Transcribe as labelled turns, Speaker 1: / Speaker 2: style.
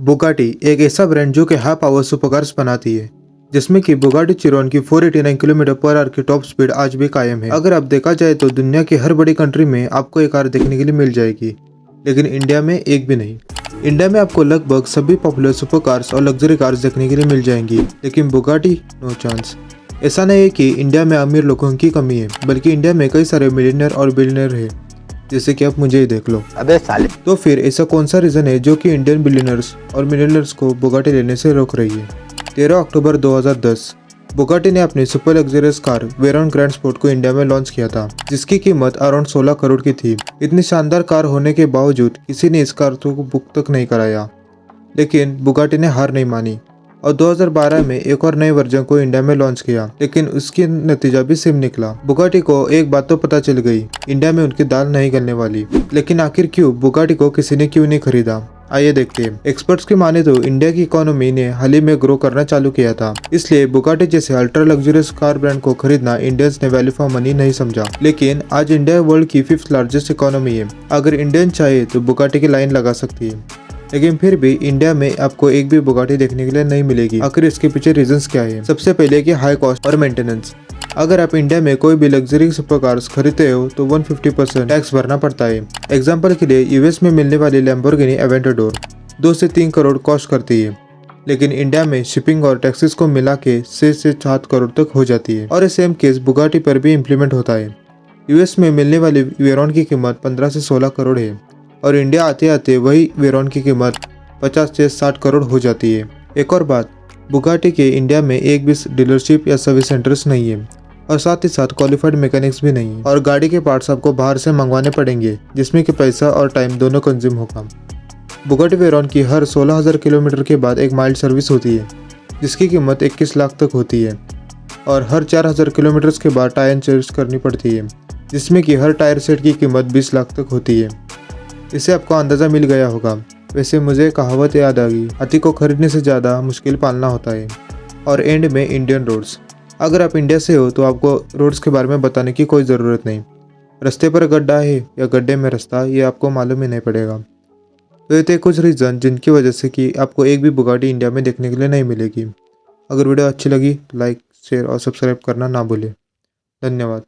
Speaker 1: Bugatti एक ऐसा brand जो कि हाई पावर सुपरकार्स बनाती है, जिसमें कि बुगाटी चिरॉन की 489 किलोमीटर पर आवर की टॉप स्पीड आज भी कायम है। अगर आप देखा जाए तो दुनिया की हर बड़ी कंट्री में आपको एक कार देखने के लिए मिल जाएगी, लेकिन इंडिया में एक भी नहीं। इंडिया में आपको लगभग सभी पॉपुलर सुपर कार्स और लग्जरी कार्स देखने के लिए मिल जाएंगी, लेकिन बुगाटी नो चांस। ऐसा नहीं है कि इंडिया में अमीर लोगों की कमी है, बल्कि इंडिया में कई सारे मिलियनर और बिलियनर है, जैसे कि आप मुझे ही देख लो।
Speaker 2: अबे साले।
Speaker 1: तो फिर ऐसा कौन सा रीज़न है जो कि इंडियन बिलियनर्स और मिलियनर्स को बुगाटी लेने से रोक रही है? 13 अक्टूबर 2010 बुगाटी ने अपनी super luxurious car Veyron grand sport को इंडिया में लॉन्च किया था, जिसकी कीमत अराउंड 16 करोड़ की थी। इतनी शानदार कार होने के बावजूद किसी ने इस कार को बुक तक नहीं कराया, लेकिन बुगाटी ने हार नहीं मानी और 2012 में एक और नए वर्जन को इंडिया में लॉन्च किया, लेकिन उसकी नतीजा भी सेम निकला। बुगाटी को एक बात तो पता चल गई, इंडिया में उनकी दाल नहीं गलने वाली। लेकिन आखिर क्यों बुगाटी को किसी ने क्यों नहीं खरीदा? आइए देखते हैं। एक्सपर्ट्स की माने तो इंडिया की इकोनॉमी ने हाल ही में ग्रो करना चालू किया था, इसलिए बुगाटी जैसे अल्ट्रा लग्जरियस कार ब्रांड को खरीदना इंडियंस ने वैल्यू फॉर मनी नहीं समझा। लेकिन आज इंडिया वर्ल्ड की 5th लार्जेस्ट इकोनॉमी है। अगर इंडियन चाहे तो बुगाटी की लाइन लगा सकती है, लेकिन फिर भी इंडिया में आपको एक भी बुगाटी देखने के लिए नहीं मिलेगी। आखिर इसके पीछे रीजंस क्या है? सबसे पहले कि हाई कॉस्ट और मेंटेनेंस। अगर आप इंडिया में कोई भी लग्जरी सुपर कार्स खरीदते हो तो 150% टैक्स भरना पड़ता है। एग्जाम्पल के लिए यूएस में मिलने वाली लैम्बोर्गिनी एवेंटाडोर 2 से 3 करोड़ कॉस्ट करती है, लेकिन इंडिया में शिपिंग और टैक्सेस को मिला के 6 से 7 करोड़ तक हो जाती है। और सेम केस बुगाटी पर भी इम्प्लीमेंट होता है। यूएस में मिलने वाली वेरॉन की कीमत 15 से 16 करोड़ है और इंडिया आते आते वही वेरॉन की कीमत 50 से 60 करोड़ हो जाती है। एक और बात, बुगाटी के इंडिया में एक भी डीलरशिप या सर्विस सेंटर्स नहीं है और साथ ही साथ क्वालिफाइड मैकेनिक्स भी नहीं है, और गाड़ी के पार्ट्स आपको बाहर से मंगवाने पड़ेंगे, जिसमें कि पैसा और टाइम दोनों कंज्यूम होगा। बुगाटी वेरॉन की हर 16,000 किलोमीटर के बाद एक माइल्ड सर्विस होती है, जिसकी कीमत 21 लाख तक होती है, और हर 4,000 किलोमीटर के बाद टायर चेंज करनी पड़ती है, जिसमें कि हर टायर सेट की कीमत 20 लाख तक होती है। इससे आपको अंदाज़ा मिल गया होगा। वैसे मुझे कहावत याद आ गई, हाथी को खरीदने से ज़्यादा मुश्किल पालना होता है। और एंड में इंडियन रोड्स। अगर आप इंडिया से हो तो आपको रोड्स के बारे में बताने की कोई ज़रूरत नहीं। रास्ते पर गड्ढा है या गड्ढे में रास्ता, ये आपको मालूम ही नहीं पड़ेगा। तो ये थे कुछ रीज़न जिनकी वजह से कि आपको एक भी बुगाटी इंडिया में देखने के लिए नहीं मिलेगी। अगर वीडियो अच्छी लगी तो लाइक, शेयर और सब्सक्राइब करना ना भूलें। धन्यवाद।